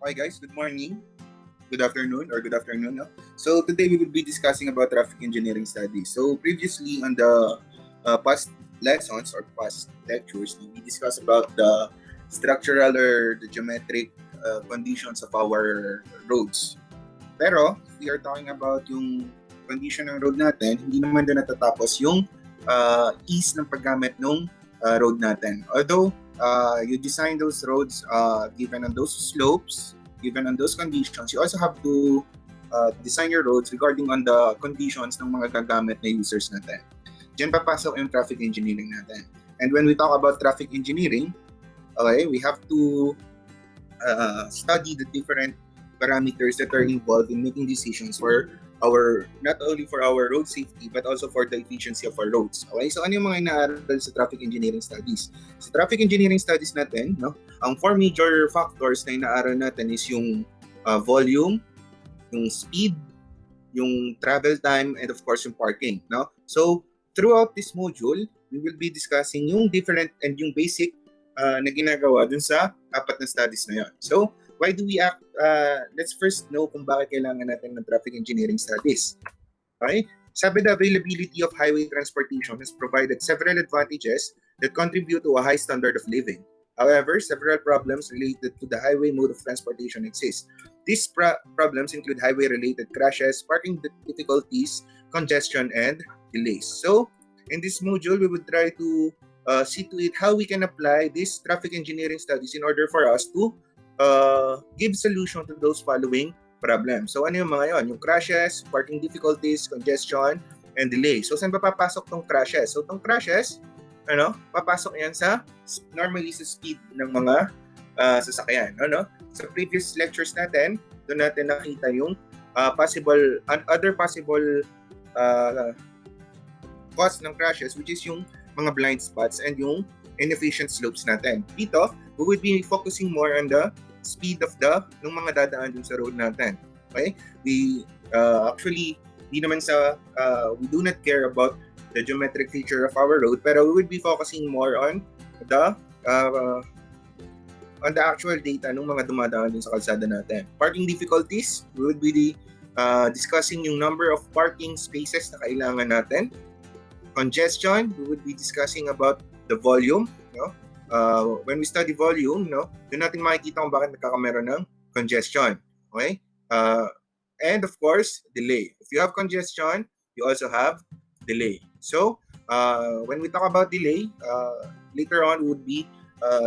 Okay guys, good morning, good afternoon, or good afternoon. No? So today we will be discussing about traffic engineering studies. So previously on the past lessons or past lectures, we discussed about the structural or the geometric conditions of our roads. Pero if we are talking about yung condition ng road natin, hindi naman doon natatapos yung ease ng paggamit ng road natin. Although you design those roads given on those slopes, given on those conditions, you also have to design your roads regarding on the conditions ng mga gagamit na users natin. Diyan papasok yung traffic engineering natin. And when we talk about traffic engineering, okay, we have to study the different parameters that are involved in making decisions for our, not only for our road safety, but also for the efficiency of our roads. Okay, so ano yung mga inaaral sa traffic engineering studies? Sa traffic engineering studies natin, no, ang four major factors na inaaral natin is yung volume, yung speed, yung travel time, and of course yung parking. No? So throughout this module, we will be discussing yung different and yung basic na ginagawa dun sa apat na studies na yun. So why do we act? Let's first know kung bakit kailangan natin ng traffic engineering studies. Okay? Sabi, the availability of highway transportation has provided several advantages that contribute to a high standard of living. However, several problems related to the highway mode of transportation exist. These problems include highway-related crashes, parking difficulties, congestion, and delays. So, in this module, we would try to see to it how we can apply these traffic engineering studies in order for us to give solution to those following problems. So ano yung mga yon? Yung crashes, parking difficulties, congestion, and delay. So saan ba papasok tong crashes? So tong crashes, papasok yan sa normally sa speed ng mga sasakyan. Sa previous lectures natin, doon natin nakita yung other possible cause ng crashes, which is yung mga blind spots and yung inefficient slopes natin. Dito, we would be focusing more on the speed of ng mga dadaan dun sa road natin. Okay? We actually, di naman we do not care about the geometric feature of our road, pero we would be focusing more on the actual data ng mga dumadaan dun sa kalsada natin. Parking difficulties, we would be discussing yung number of parking spaces na kailangan natin. Congestion, we would be discussing about the volume. When we study volume, doon natin makikita kung bakit nagkakameron ng congestion. Okay? And of course, delay. If you have congestion, you also have delay. So, when we talk about delay, later on, we would be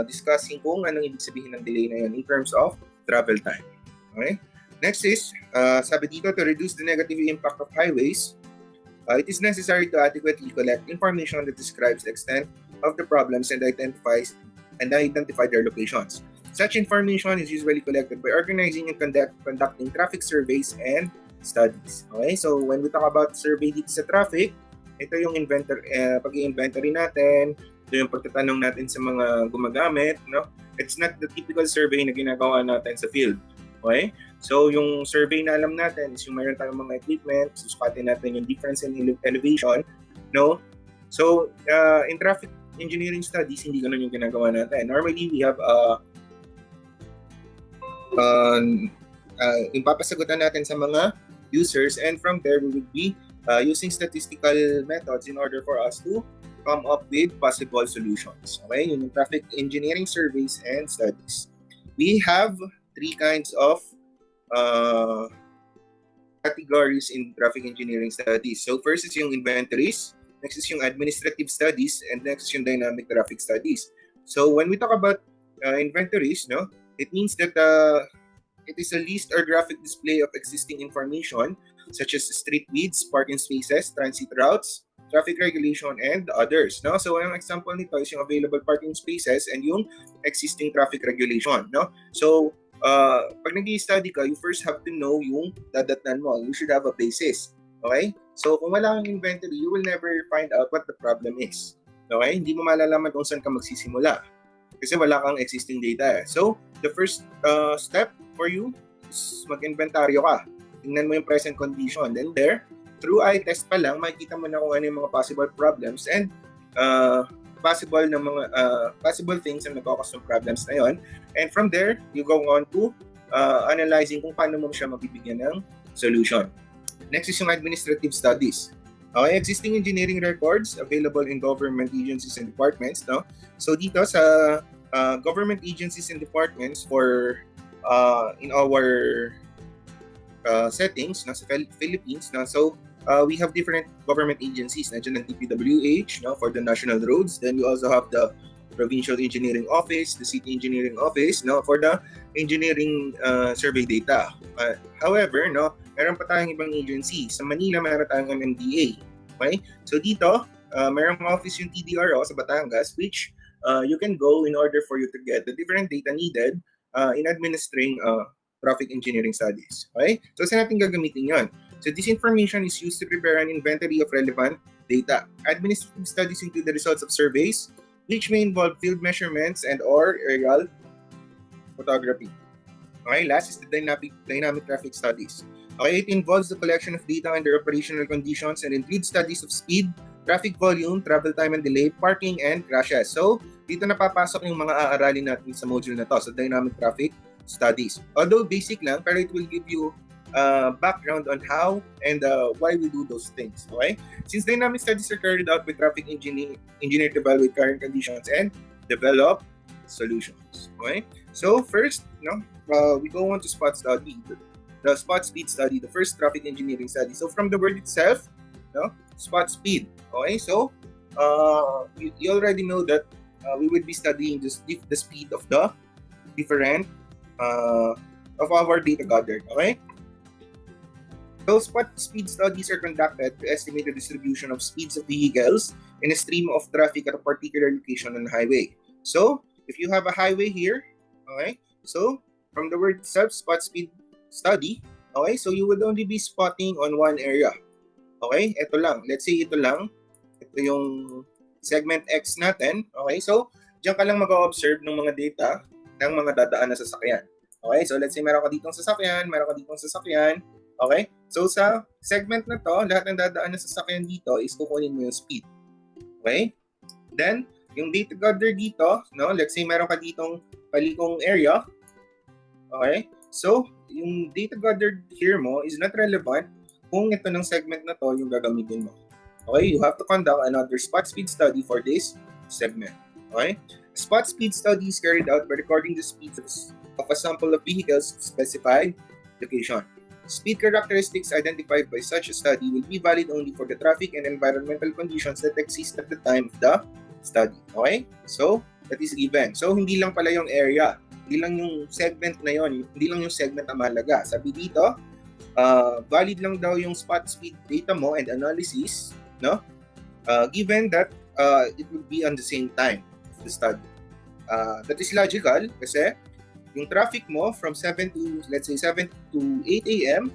discussing kung anong ibig sabihin ng delay na yun in terms of travel time. Okay? Next is, sabi dito, to reduce the negative impact of highways, it is necessary to adequately collect information that describes the extent of the problems and identify their locations. Such information is usually collected by organizing and conducting traffic surveys and studies. Okay, so when we talk about survey dito sa traffic, ito yung pag-i-inventory natin, ito yung pagtatanong natin sa mga gumagamit. It's not the typical survey na ginagawa natin sa field. Okay? So yung survey na alam natin is yung mayroon tayong mga equipment, susukatin natin yung difference in elevation. So in traffic engineering studies, hindi ganun yung ginagawa natin. Normally, we have yung papasagutan natin sa mga users, and from there, we would be using statistical methods in order for us to come up with possible solutions. Okay? Yun yung traffic engineering surveys and studies. We have three kinds of categories in traffic engineering studies. So first is yung inventories, next is yung administrative studies, and next is yung dynamic traffic studies. So when we talk about inventories, it means that it is a list or graphic display of existing information such as street widths, parking spaces, transit routes, traffic regulation, and others. So ang example nito is yung available parking spaces and yung existing traffic regulation. So pag nag-i-study ka, you first have to know yung dadatnan mo. You should have a basis. Okay? So kung wala kang inventory, you will never find out what the problem is. Okay? Hindi mo malalaman kung saan ka magsisimula kasi wala kang existing data. So the first step for you is mag-inventaryo ka. Tingnan mo yung present condition. Then there, through eye test pa lang, makikita mo na kung ano yung mga possible problems and possible things na nagkakos ng problems na yon. And from there, you go on to analyzing kung paano mo siya mabibigyan ng solution. Next is yung administrative studies. Okay, existing engineering records available in government agencies and departments. No? So dito sa government agencies and departments for in our settings sa Philippines. No? So we have different government agencies. Nandiyan ang DPWH, no, for the national roads. Then you also have the Provincial Engineering Office, the City Engineering Office, no, for the engineering survey data. However, no, meron pa tayong ibang agency. Sa Manila, meron tayong MMDA. Okay? So dito, merong office yung TDRO sa Batangas, which you can go in order for you to get the different data needed in administering traffic engineering studies. Okay? So saan natin gagamitin yon? So this information is used to prepare an inventory of relevant data. Administrative studies include the results of surveys, which may involve field measurements and or aerial photography. Okay, last is the dynamic traffic studies. Okay, it involves the collection of data under operational conditions and includes studies of speed, traffic volume, travel time and delay, parking, and crashes. So, dito napapasok yung mga aaralin natin sa module na to, sa dynamic traffic studies. Although basic lang, pero it will give you background on how and why we do those things. Okay? Since dynamic studies are carried out with traffic engineer to evaluate current conditions and develop solutions. Okay? So first, we go on to spot study, the spot speed study, the first traffic engineering study. So from the word itself, spot speed. Okay? So you already know that we would be studying the speed of the different of our data gathered. Okay? So spot speed studies are conducted to estimate the distribution of speeds of vehicles in a stream of traffic at a particular location on the highway. So if you have a highway here, okay, so from the word itself, spot speed study, okay, so you would only be spotting on one area. Okay, ito lang. Let's say ito lang. Ito yung segment X natin. Okay, so diyan ka lang mag-observe ng mga data ng mga dadaan na sasakyan. Okay, so let's say meron ka ditong sasakyan, meron ka ditong sasakyan. Okay? So sa segment na to, lahat ng dadaan na sasakyan dito is kukunin mo yung speed. Okay? Then, yung data gathered dito, let's say meron ka ditong palikong area. Okay? So, yung data gathered here mo is not relevant kung ito ng segment na to yung gagamitin mo. Okay? You have to conduct another spot speed study for this segment. Okay? Spot speed study is carried out by recording the speeds of a sample of vehicles specified location. Speed characteristics identified by such a study will be valid only for the traffic and environmental conditions that exist at the time of the study. Okay? So, that is given. So, hindi lang pala yung area. Hindi lang yung segment na yon, hindi lang yung segment ang mahalaga. Sabi dito, valid lang daw yung spot speed data mo and analysis, given that it will be on the same time of the study. That is logical kasi yung traffic mo from 7 to 8 a.m.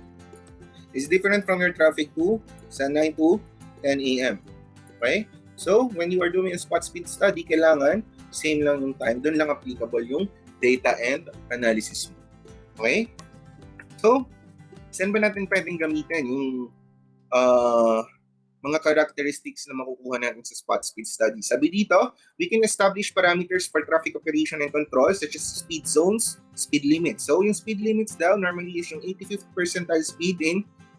is different from your traffic to sa 9 to 10 a.m. Okay? So, when you are doing a spot speed study, kailangan same lang yung time. Doon lang applicable yung data and analysis mo. Okay? So, saan ba natin pwedeng gamitin yung mga characteristics na makukuha natin sa spot speed study? Sabi dito, we can establish parameters for traffic operation and control such as speed zones, speed limits. So, yung speed limits daw, normally is yung 85th percentile speed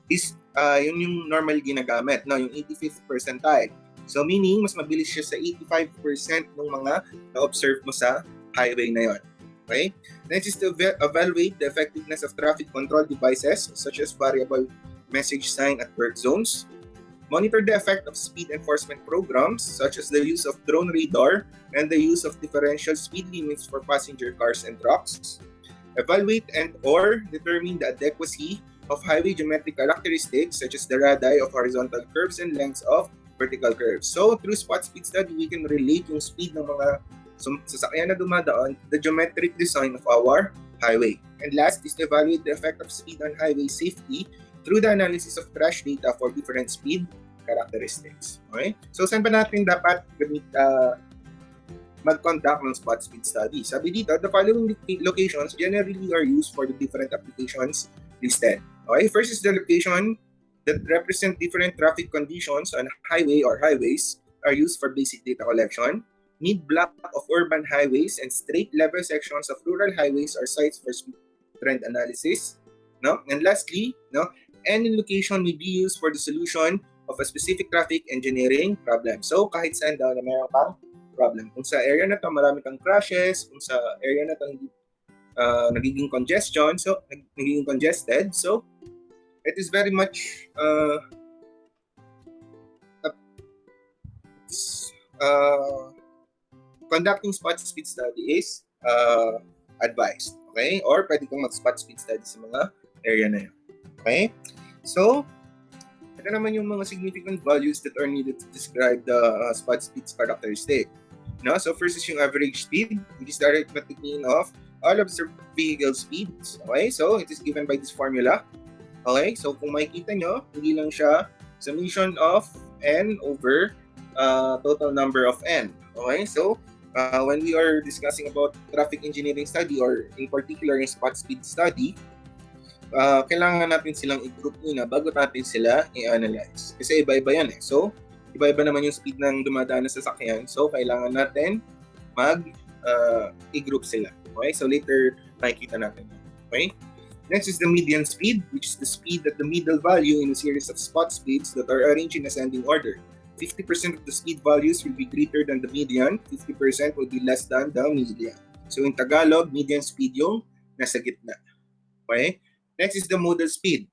is yun yung normal ginagamit, yung 85th percentile. So, meaning, mas mabilis siya sa 85% ng mga na-observe mo sa highway na yon. Okay? Next is to evaluate the effectiveness of traffic control devices such as variable message sign at work zones. Monitor the effect of speed enforcement programs such as the use of drone radar and the use of differential speed limits for passenger cars and trucks. Evaluate and or determine the adequacy of highway geometric characteristics such as the radii of horizontal curves and lengths of vertical curves. So through spot speed study, we can relate yung speed ng mga sasakyan na dumadaan, the geometric design of our highway. And last is to evaluate the effect of speed on highway safety through the analysis of crash data for different speed characteristics. Okay? So, saan ba natin dapat mag-conduct ng spot speed study? Sabi dito, the following locations generally are used for the different applications listed. Okay? First is the location that represent different traffic conditions on highway or highways are used for basic data collection. Mid-block of urban highways and straight level sections of rural highways are sites for speed trend analysis, no? And lastly, no, any location may be used for the solution of a specific traffic engineering problem. So kahit saan daw na mayroon kang problem. Kung sa area na to marami kang crashes, kung sa area na to nagiging congestion, so nagiging congested, so it is very much conducting spot speed study is advised. Okay? Or pwede kang mag-spot speed study sa mga area na yun. Okay? So, ito naman yung mga significant values that are needed to describe the spot speed's characteristic. No? So, first is yung average speed, which is the arithmetic mean of all observed vehicle speeds. Okay? So, it is given by this formula. Okay? So, kung makikita nyo, hindi lang siya summation of n over total number of n. Okay? So, when we are discussing about traffic engineering study or in particular yung spot speed study, kailangan natin silang i-group muna bago natin sila i-analyze. Kasi iba-iba yan eh. So, iba-iba naman yung speed ng dumadaan na sasakyan. So, kailangan natin i-group sila. Okay? So, later makikita natin. Okay? Next is the median speed, which is the speed at the middle value in a series of spot speeds that are arranged in ascending order. 50% of the speed values will be greater than the median, 50% will be less than the median. So in Tagalog, median speed yung nasa gitna. Okay? Next is the modal speed.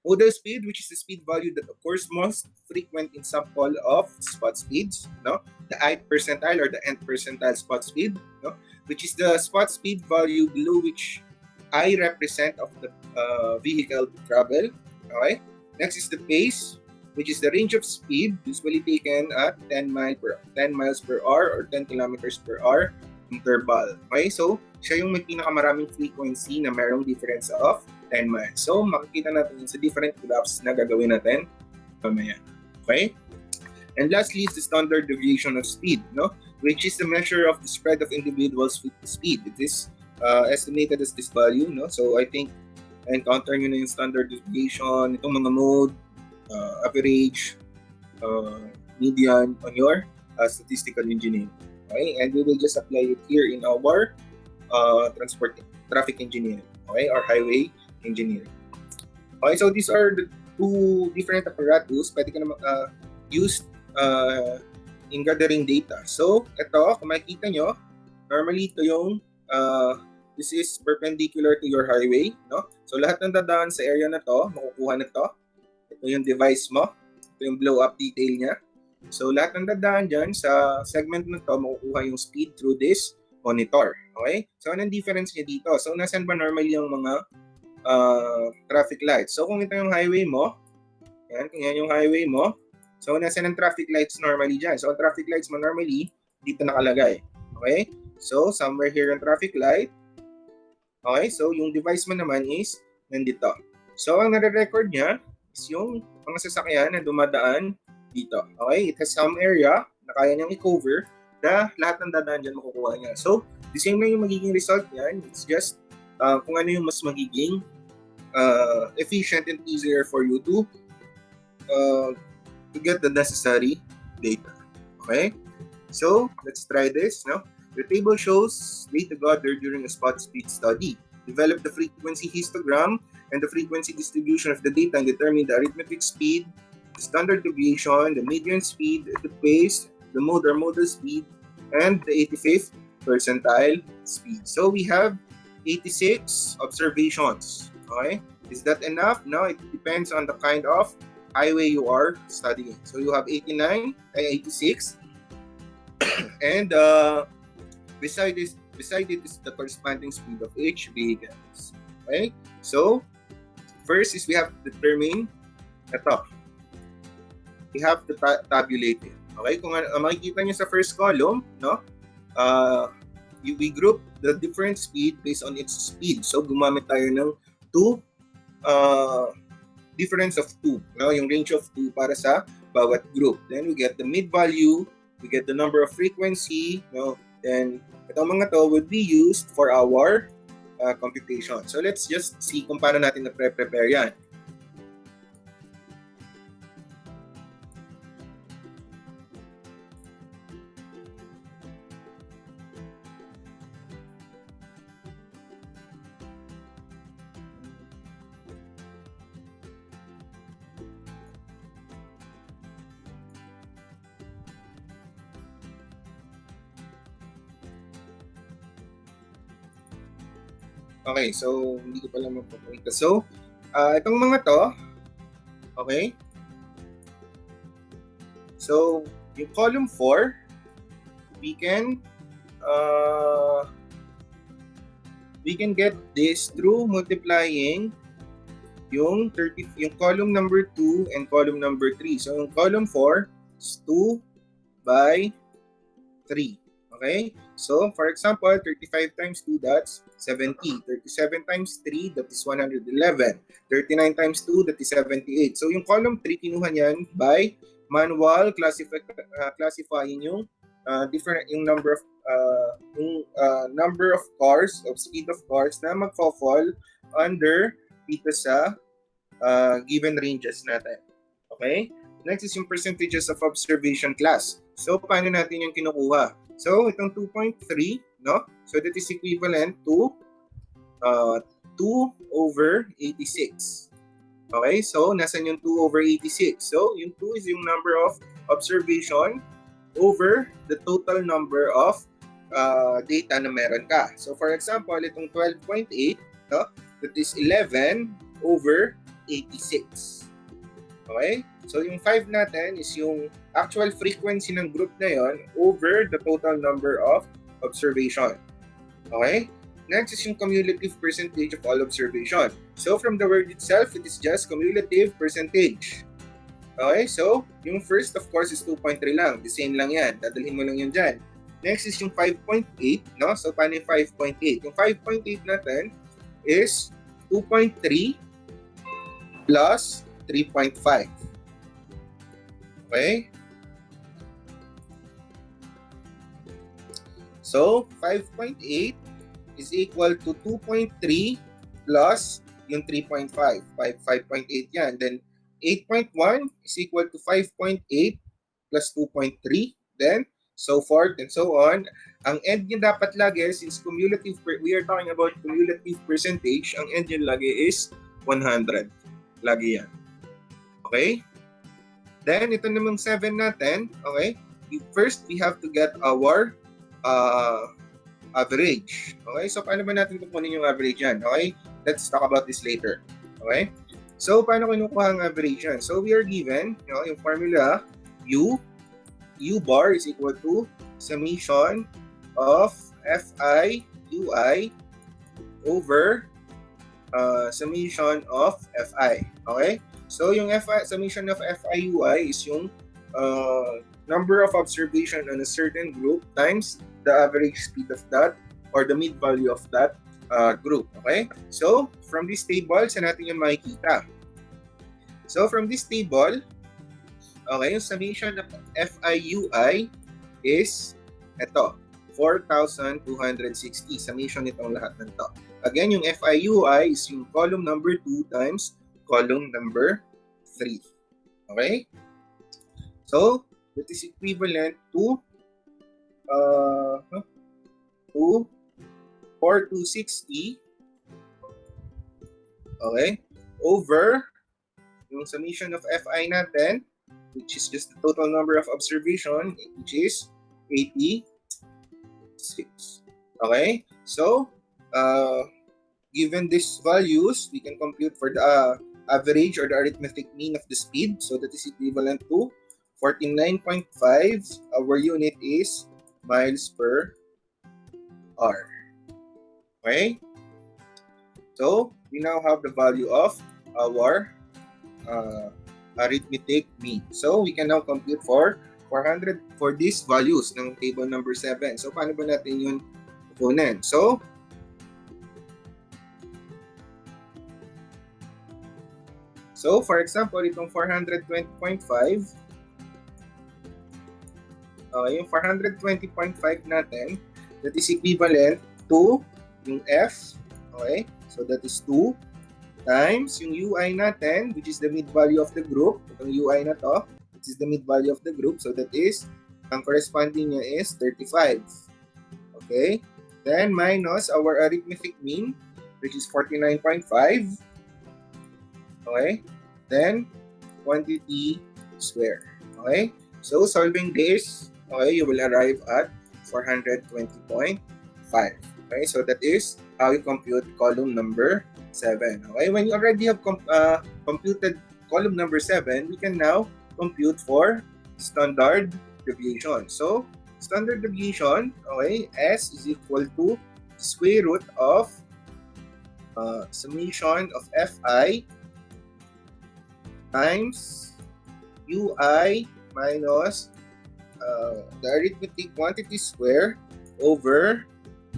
Modal speed, which is the speed value that occurs most frequent in sample of spot speeds, no? The ith percentile or the nth percentile spot speed, no? Which is the spot speed value below which I represent of the vehicle to travel. Okay? Next is the pace, which is the range of speed usually taken at 10 miles per hour or 10 kilometers per hour interval. Okay, so siya yung may pinakamaraming frequency na mayroong difference of 10 miles. So makikita natin yun sa different graphs na gagawin natin mamaya. Okay? And lastly is the standard deviation of speed, no? Which is the measure of the spread of individuals with the speed. It is estimated as this value, no? So I think encounter nyo na yung standard deviation, itong mga mode, average, median on your statistical engineering. Okay, and we will just apply it here in our traffic engineering, okay, or highway engineering. Okay, so these are the two different apparatus pwede ka na use in gathering data. So ito, kung makikita nyo, normally ito yung this is perpendicular to your highway, no? So lahat ng dadaan sa area na to, makukuha na to. Ito yung device mo. Ito yung blow-up detail niya. So, lahat ng dadaan dyan sa segment na to, makukuha yung speed through this monitor. Okay? So, anong difference niya dito? So, nasan ba normally yung mga traffic lights? So, kung ito yung highway mo, yan, kung yan yung highway mo, so, nasan ang traffic lights normally dyan? So, ang traffic lights mo normally, dito nakalagay. Okay? So, somewhere here yung traffic light. Okay? So, yung device mo naman is nandito. So, ang nare-record niya, is yung mga sasakyan na dumadaan dito. Okay? It has some area na kaya niyang i-cover na lahat ng dadaan dyan makukuha niya. So, the same na yung magiging result niyan. It's just kung ano yung mas magiging efficient and easier for you to get the necessary data. Okay? So, let's try this. No? The table shows data gathered during a spot speed study. Develop the frequency histogram and the frequency distribution of the data and determine the arithmetic speed, the standard deviation, the median speed, the pace, the mode or modal speed, and the 85th percentile speed. So we have 86 observations. Okay? Is that enough? No, it depends on the kind of highway you are studying. So you have 86, and beside it is the corresponding speed of each vehicles. Okay? So first is we have to determine ito. We have to tabulate it. Okay? Kung makikita nyo sa first column, no? We group the different speed based on its speed. So gumamit tayo ng difference of 2, no? Yung range of 2 para sa bawat group. Then we get the mid value, we get the number of frequency, no? Then itong mga to would be used for our computation. So let's just see kung paano natin na-prepare yan. Okay, so hindi ko pala magpapunta. So, itong mga to, okay? So, yung column 4, we can get this through multiplying yung column number 2 and column number 3. So, yung column 4 is 2 by 3. Okay? So, for example, 35 times 2, that's 70. 37 times 3, that is 111. 39 times 2, that is 78. So, yung column 3, kinuha niyan by manual classifying yung yung number of cars, of speed of cars na magfo-fall under dito sa given ranges natin. Okay? Next is yung percentages of observation class. So, paano natin yung kinukuha? So, itong 2.3, no? So, that is equivalent to 2 over 86. Okay? So, nasan yung 2 over 86? So, yung 2 is yung number of observation over the total number of data na meron ka. So, for example, itong 12.8, no? That is 11 over 86. Okay? So, yung 5 natin is yung actual frequency ng group na yon over the total number of observation. Okay? Next is yung cumulative percentage of all observation. So, from the word itself, it is just cumulative percentage. Okay? So, yung first, of course, is 2.3 lang. The same lang yan. Dadalhin mo lang yun dyan. Next is yung 5.8. No? So, paano yung 5.8? Yung 5.8 natin is 2.3 plus 3.5. Okay? So, 5.8 is equal to 2.3 plus yung 3.5. 5.8 yan. Then, 8.1 is equal to 5.8 plus 2.3. Then, so forth and so on. Ang end niya dapat lagi, since we are talking about cumulative percentage, ang end niya lagi is 100. Lagi yan. Okay? Then, ito namang 7 natin, okay? First, we have to get our average. Okay? So, paano ba natin kukunin yung average yan? Okay? Let's talk about this later. Okay? So, paano kinukuha ang average yan? So, we are given, yung formula, U bar is equal to summation of Fi Ui over summation of Fi. Okay? So, yung summation of Fi Ui is yung number of observation on a certain group times the average speed of that or the mid value of that group. Okay? So, from this table, saan natin yung makikita? So, from this table, okay, yung summation of Fi Ui is ito, 4,260. Summation nitong lahat ng to. Again, yung Fi Ui is yung column number 2 times column number 3. Okay? So, that is equivalent to 4,260, okay, over yung summation of Fi natin, which is just the total number of observation, which is 86. Okay? So, given these values, we can compute for the average or the arithmetic mean of the speed. So, that is equivalent to 49.5. Our unit is miles per hour. Okay? So, we now have the value of our arithmetic mean. So, we can now compute for 400 for these values ng table number 7. So, paano ba natin yun kukunin? So, for example, itong 420.5, yung 420.5 natin, that is equivalent to yung F, okay? So, that is 2 times yung UI natin, which is the mid value of the group. Itong UI na to, which is the mid value of the group. So, that is, ang corresponding niya is 35. Okay? Then, minus our arithmetic mean, which is 49.5. Okay? Then, quantity square. Okay? So, solving this, okay, you will arrive at 420.5. Okay? So, that is how you compute column number 7. Okay, when you already have computed column number 7, we can now compute for standard deviation. So, standard deviation, okay, S is equal to the square root of summation of Fi times Ui minus the arithmetic quantity square over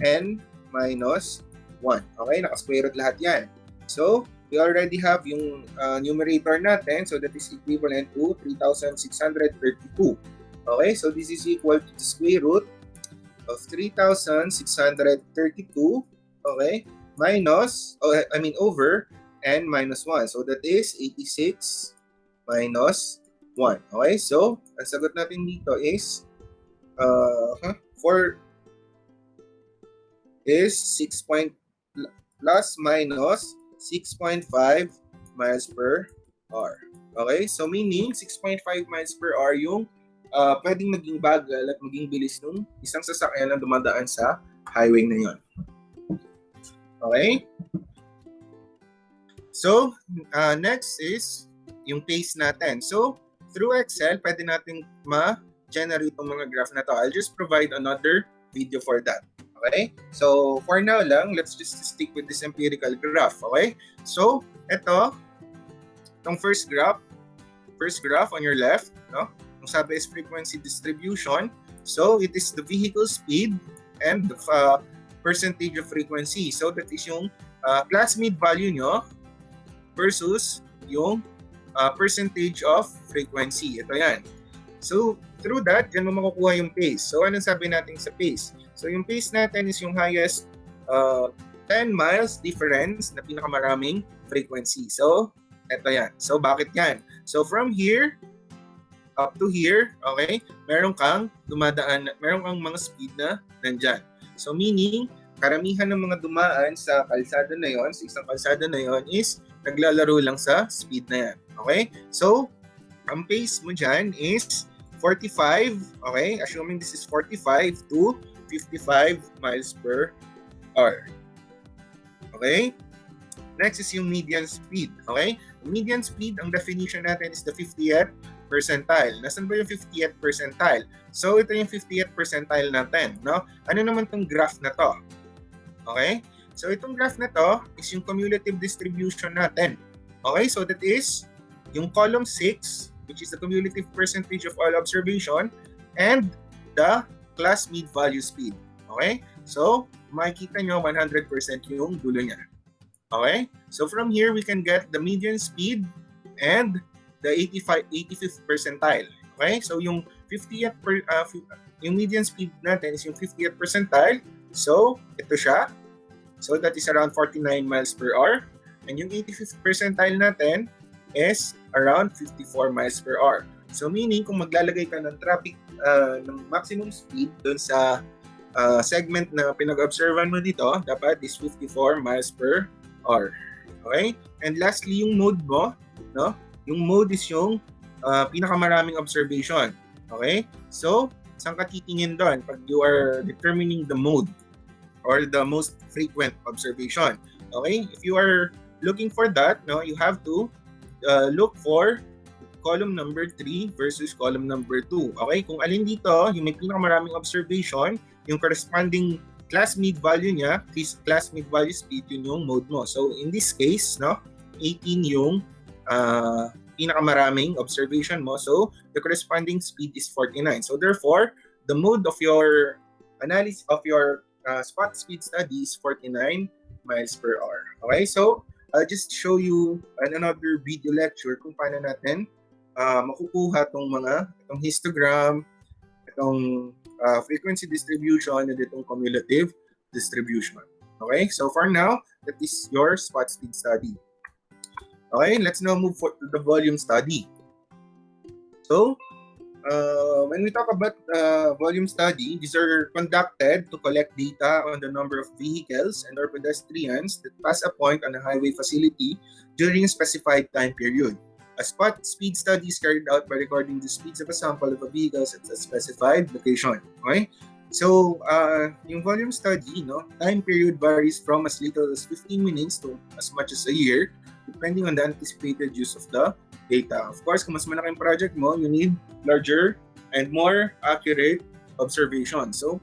n minus 1. Okay, naka-square root lahat yan. So, we already have yung numerator natin. So, that is equivalent to 3,632. Okay, so this is equal to the square root of 3,632. Okay, minus, over n minus 1. So, that is 86 minus 1. Okay, so, ang sagot natin dito is 4 is 6 plus minus 6.5 miles per hour. Okay? So, meaning 6.5 miles per hour yung pwedeng maging bagal at maging bilis ng isang sasakyan na dumadaan sa highway na yon. Okay? So, next is yung pace natin. So, through Excel, pwede natin ma-generate yung mga graph na to. I'll just provide another video for that. Okay? So, for now lang, let's just stick with this empirical graph. Okay? So, itong first graph on your left, no? Ang sabi is frequency distribution. So, it is the vehicle speed and the percentage of frequency. So, that is yung class mid value nyo versus yung percentage of frequency. Ito yan. So, through that, dyan mo makukuha yung pace. So, anong sabi natin sa pace? So, yung pace natin is yung highest 10 miles difference na pinakamaraming frequency. So, eto yan. So, bakit yan? So, from here up to here, okay, meron kang mga speed na nandyan. So, meaning, karamihan ng mga dumaan sa kalsada na yon, sa isang kalsada na yon is naglalaro lang sa speed na yan. Okay? So, ang pace mo dyan is 45, okay? Assuming this is 45 to 55 miles per hour. Okay? Next is yung median speed. Okay? Median speed, ang definition natin is the 50th percentile. Nasaan ba yung 50th percentile? So, ito yung 50th percentile natin. No? Ano naman tong graph na to? Okay? So, itong graph na to is yung cumulative distribution natin. Okay? So, that is yung column 6, which is the cumulative percentage of all observation, and the class mid value speed. Okay? So, makikita nyo 100% yung dulo niya. Okay? So, from here, we can get the median speed and the 85th percentile. Okay? So, yung 50th yung median speed natin is yung 50th percentile. So, ito siya. So, that is around 49 miles per hour. And yung 85th percentile natin is around 54 miles per hour. So, meaning, kung maglalagay ka ng traffic ng maximum speed dun sa segment na pinag-observan mo dito, dapat is 54 miles per hour. Okay? And lastly, yung mode mo, no? Yung mode is yung pinakamaraming observation. Okay? So, saan ka titingin doon pag you are determining the mode or the most frequent observation? Okay? If you are looking for that, no, you have to look for column number 3 versus column number 2. Okay? Kung alin dito, yung may pinakamaraming observation, yung corresponding class mid value niya, class mid value speed, yun yung mode mo. So, in this case, no, 18 yung pinakamaraming observation mo. So, the corresponding speed is 49. So, therefore, the mode of your analysis of your spot speed study is 49 miles per hour. Okay? So, I'll just show you another video lecture kung paano natin makukuha itong histogram, itong frequency distribution, and itong cumulative distribution. Okay? So, for now, that is your spot speed study. Okay? Let's now move to the volume study. So, when we talk about volume study, these are conducted to collect data on the number of vehicles and or pedestrians that pass a point on a highway facility during a specified time period. A spot speed study is carried out by recording the speeds of a sample of a vehicle at a specified location. Okay? So, yung volume study, no, time period varies from as little as 15 minutes to as much as a year, depending on the anticipated use of the data. Of course, kung mas malaking project mo, you need larger and more accurate observation. So,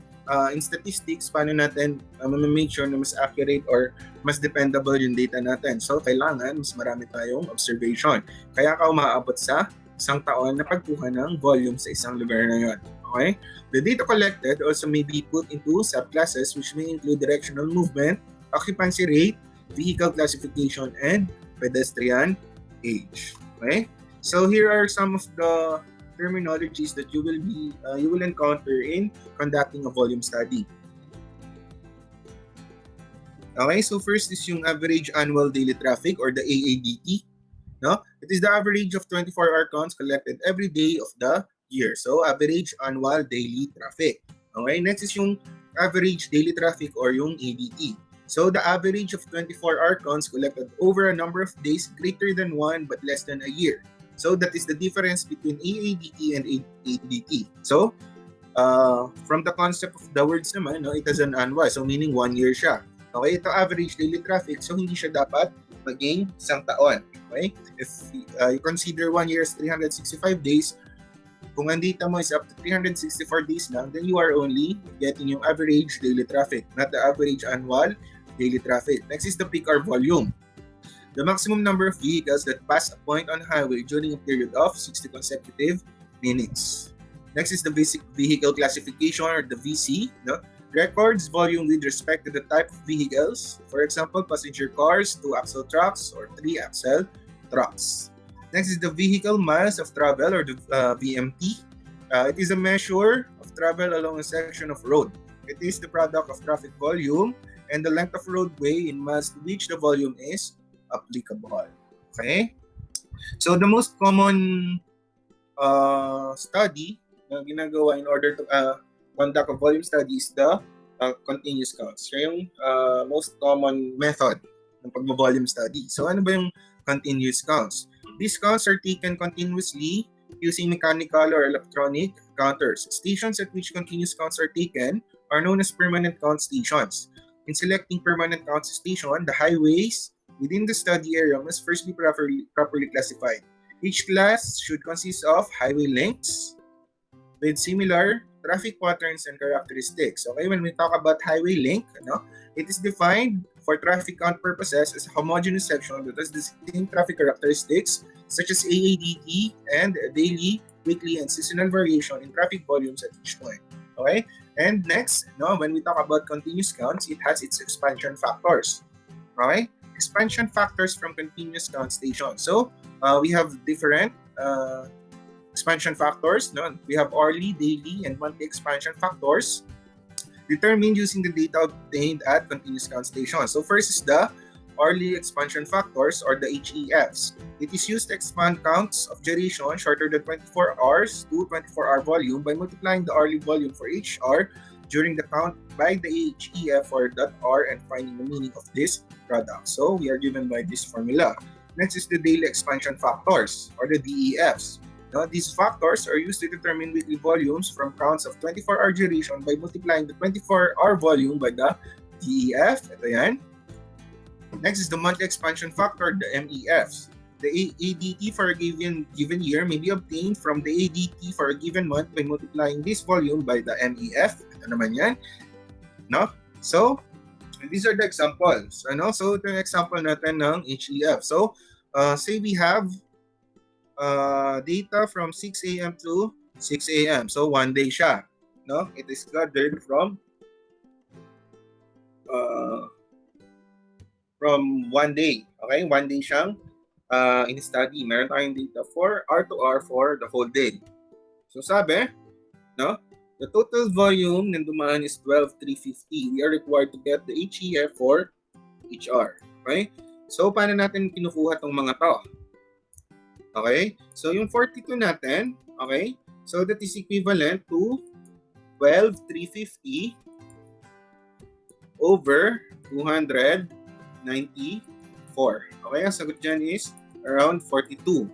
in statistics, paano natin make sure na mas accurate or mas dependable yung data natin? So, kailangan mas marami tayong observation. Kaya ka umaabot sa isang taon na pagkuha ng volume sa isang lugar na yun. Okay? The data collected also may be put into subclasses which may include directional movement, occupancy rate, vehicle classification, and pedestrian age. Okay? So here are some of the terminologies that you will encounter in conducting a volume study. Okay, so first is yung average annual daily traffic or the AADT. No? It is the average of 24-hour counts collected every day of the year. So, average annual daily traffic. Okay, next is yung average daily traffic or yung ADT. So, the average of 24-hour counts collected over a number of days greater than 1 but less than a year. So, that is the difference between AADT and ADT. So, from the concept of the words naman, no, it has an annual. So, meaning 1 year siya. Okay, ito average daily traffic. So, hindi siya dapat maging isang taon. Okay? If you consider 1 year as 365 days, kung ang data mo is up to 364 days lang, then you are only getting yung average daily traffic, not the average annual daily traffic. Next is the peak or volume. The maximum number of vehicles that pass a point on highway during a period of 60 consecutive minutes. Next is the basic vehicle classification or the VC. No? Records volume with respect to the type of vehicles. For example, passenger cars, 2-axle trucks, or 3-axle trucks. Next is the vehicle miles of travel or the VMT. It is a measure of travel along a section of road. It is the product of traffic volume and the length of roadway in miles to which the volume is applicable. Okay? So the most common study na ginagawa in order to conduct a volume study is the continuous counts. Siya yung most common method ng pag-volume study. So ano ba yung continuous counts? These counts are taken continuously using mechanical or electronic counters. Stations at which continuous counts are taken are known as permanent count stations. In selecting permanent count station, the highways within the study area must first be properly classified. Each class should consist of highway lengths with similar traffic patterns and characteristics. Okay, when we talk about highway length, it is defined for traffic count purposes as a homogeneous section that has the same traffic characteristics such as AADT and daily, weekly, and seasonal variation in traffic volumes at each point. Okay, and next, when we talk about continuous counts, it has its expansion factors. Okay, expansion factors from continuous count stations. So we have different expansion factors. We have hourly, daily, and monthly expansion factors determined using the data obtained at continuous count stations. So first is the hourly expansion factors or the HEFs. It is used to expand counts of duration shorter than 24 hours to 24-hour volume by multiplying the hourly volume for each hour during the count by the HEF for that hour and finding the meaning of this product. So we are given by this formula. Next is the daily expansion factors or the DEFs. These factors are used to determine weekly volumes from counts of 24-hour duration by multiplying the 24-hour volume by the DEF. Ito yan. Next is the monthly expansion factor, the MEFs. The ADT for a given year may be obtained from the ADT for a given month by multiplying this volume by the MEF. Ito naman yan. So, these are the examples. So, ito yung example natin ng HEF. So, say we have data from 6 a.m. to 6 a.m. So, 1 day siya. It is gathered from 1 day. Okay? 1 day siyang in-study. Meron tayong data for hour to hour for the whole day. So, sabi, the total volume ng dumaan is 12,350. We are required to get the HEF for each hour. Okay? So, paano natin kinukuha tong mga to? Okay? So, yung 42 natin, okay? So, that is equivalent to 12,350 over 294. Okay? Ang sagot dyan is around 42.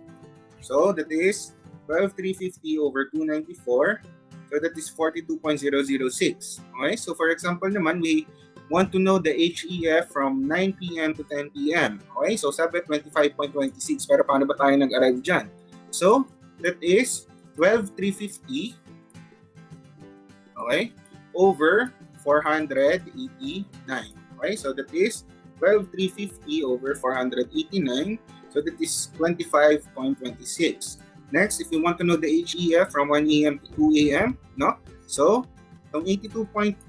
So, that is 12,350 over 294 So that is 42.006. Okay, so for example naman, we want to know the HEF from 9 p.m. to 10 p.m. Okay, so sabi 25.26. Pero paano ba tayo nag-arrive dyan? So that is 12,350, okay, over 489. Okay, so that is 12,350 over 489. So that is 25.26. Next, if you want to know the HEF from 1 a.m. to 2 a.m., no? So, itong 82.33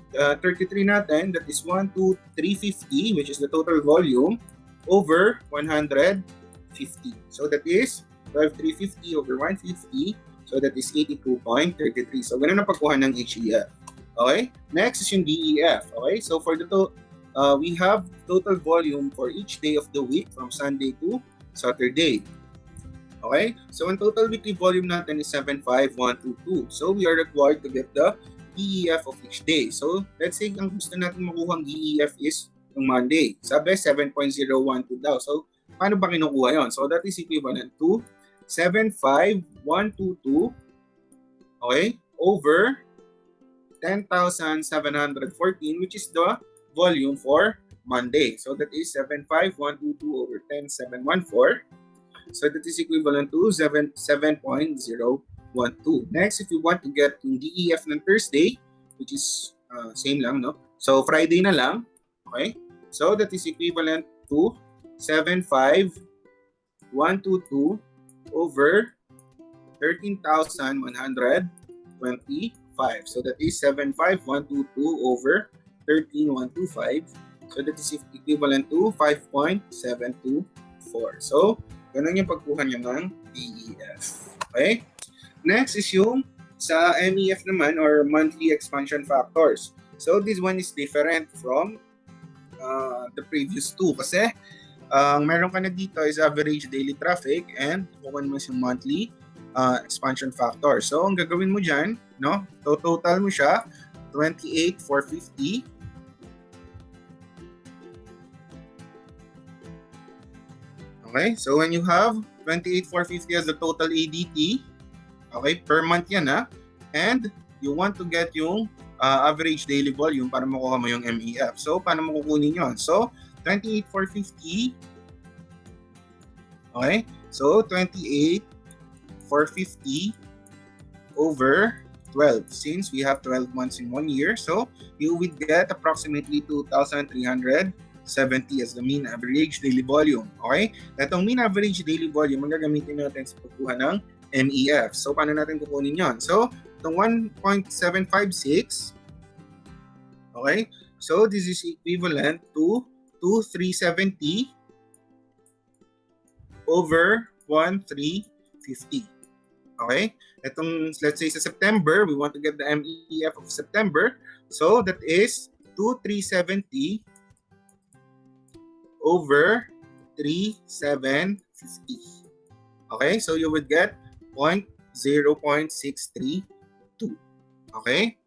natin, that is 12,350, which is the total volume, over 150. So, that is 12,350 over 150. So, that is 82.33. So, ganun ang pagkuha ng HEF. Okay? Next is yung DEF. Okay? So, for the we have total volume for each day of the week from Sunday to Saturday. Okay? So, ang total weekly volume natin is 75122. So, we are required to get the DEF of each day. So, let's say ang gusto natin makuha ang DEF is yung Monday. Sabi, 7.012 daw. So, paano ba kinukuha yon? So, that is equivalent to 75122, okay, over 10,714, which is the volume for Monday. So, that is 75122 over 10,714. So that is equivalent to 7.012. Next, if you want to get yung DEF ng Thursday, which is same lang, no? So Friday na lang, okay? So that is equivalent to 75122 over 13,125. So that is 75122 over 13,125. So that is equivalent to 5.724. So ganun yung pagkuha niya ng DEF. Okay? Next is yung sa MEF naman, or monthly expansion factors. So this one is different from the previous two kasi meron ka na dito is average daily traffic and kukuha naman yung monthly expansion factor. So ang gagawin mo dyan, no? So total mo siya 28,450. Okay, so when you have 28,450 as the total ADT, okay, per month yan and you want to get yung average daily volume para makuha mo yung MEF. So, paano mo kukunin yun? So, 28,450, okay, so 28,450 over 12. Since we have 12 months in 1 year, so you would get approximately 2,370 as the mean average daily volume. Okay? Itong mean average daily volume, ang gagamitin natin sa pagkuha ng MEF. So, paano natin kukunin yon? So, itong 1.756, okay? So, this is equivalent to 2,370 over 1,350. Okay? Itong, let's say, sa September, we want to get the MEF of September. So, that is 2,370 over 3,750. Okay, so you would get 0.632. Okay,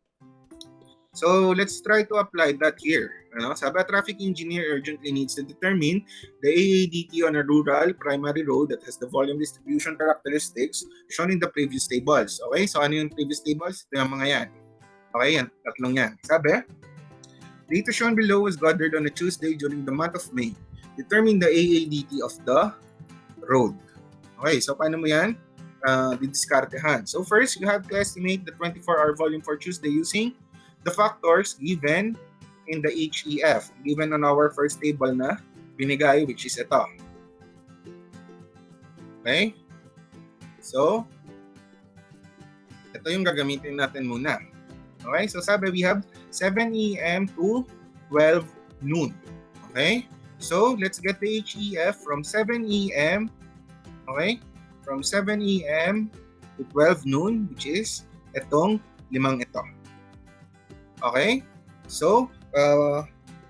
so let's try to apply that here. Sabi, a traffic engineer urgently needs to determine the AADT on a rural primary road that has the volume distribution characteristics shown in the previous tables. Okay, so ano yung previous tables? Ito yung mga yan. Okay, yan, tatlong yan. Sabi, data shown below was gathered on a Tuesday during the month of May. Determine the AADT of the road. Okay, so paano mo yan? Didiskartehan. So first, you have to estimate the 24-hour volume for Tuesday using the factors given in the HEF, given on our first table na binigay, which is ito. Okay? So, ito yung gagamitin natin muna. Okay, so sabi we have 7 a.m. to 12 noon. Okay, so let's get the HEF from 7 a.m. Okay, from 7 a.m. to 12 noon, which is itong limang ito. Okay, so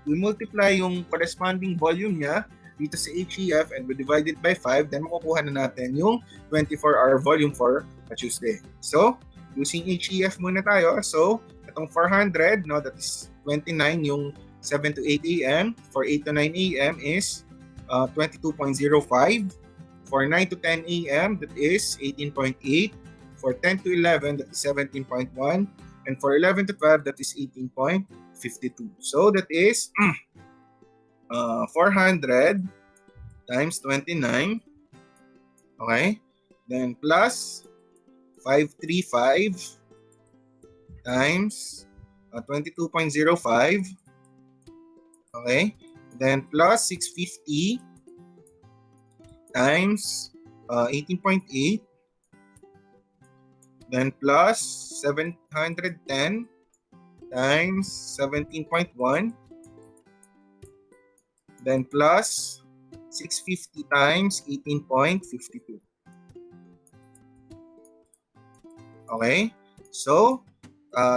we multiply yung corresponding volume niya dito sa HEF and we divide it by 5, then makukuha na natin yung 24-hour volume for a Tuesday. So, using HEF muna tayo. So, itong 400, no, that is 29 yung 7 to 8 a.m. For 8 to 9 a.m. is 22.05. For 9 to 10 a.m., that is 18.8. For 10 to 11, that is 17.1. And for 11 to 12, that is 18.52. So that is 400 times 29. Okay? Then plus 535 times 22.05. Okay? Then plus 650 times 18.8. Then plus 710 times 17.1. Then plus 650 times 18.52. Okay? So,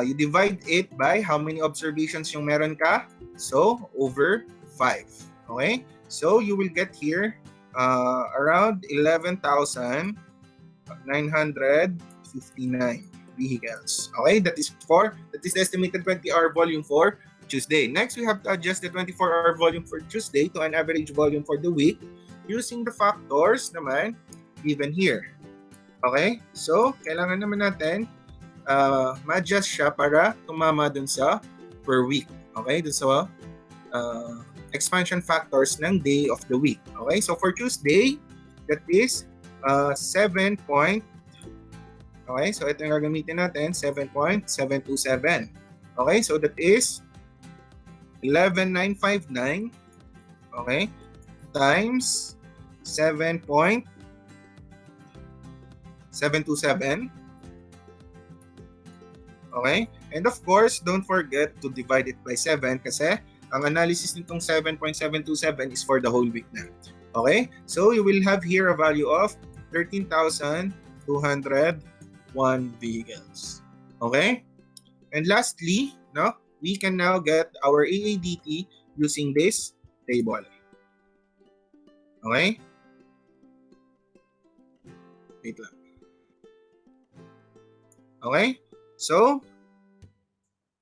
you divide it by how many observations yung meron ka? So, over 5. Okay? So, you will get here around 11,959 vehicles. Okay? That is the estimated 20-hour volume for Tuesday. Next, we have to adjust the 24-hour volume for Tuesday to an average volume for the week using the factors naman given here. Okay? So, kailangan naman natin ma-adjust siya para tumama dun sa per week. Okay? Dun sa expansion factors ng day of the week. Okay? So, for Tuesday, that is 7. Okay? So, ito yung gagamitin natin, 7.727. Okay? So, that is 11,959. Okay? Times 7.727. Okay? And of course, don't forget to divide it by 7 kasi ang analysis nitong 7.727 is for the whole week na. Okay? So, you will have here a value of 13,201 vehicles. Okay? And lastly, no, we can now get our AADT using this table. Okay? Wait lang. Okay? So,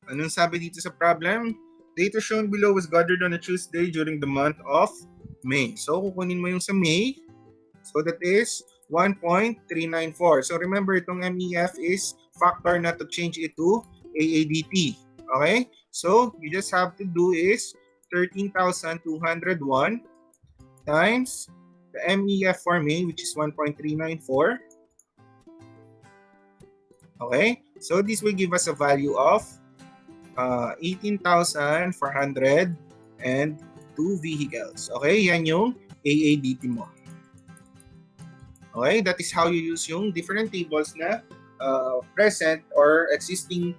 anong sabi dito sa problem? Data shown below was gathered on a Tuesday during the month of May. So, kukunin mo yung sa May. So, that is 1.394. So, remember, itong MEF is factor na to change it to AADT. Okay? So, you just have to do is 13,201 times the MEF for May, which is 1.394. Okay? So, this will give us a value of 18,402 vehicles. Okay? Yan yung AADT mo. Okay? That is how you use yung different tables na present or existing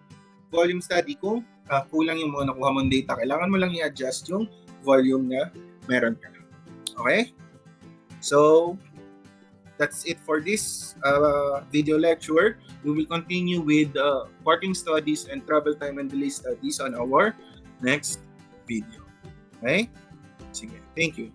volume study kung kulang yung mga nakuha mong data. Kailangan mo lang i-adjust yung volume na meron ka. Okay? So, that's it for this video lecture. We will continue with parking studies and travel time and delay studies on our next video. Okay? Sige. Thank you.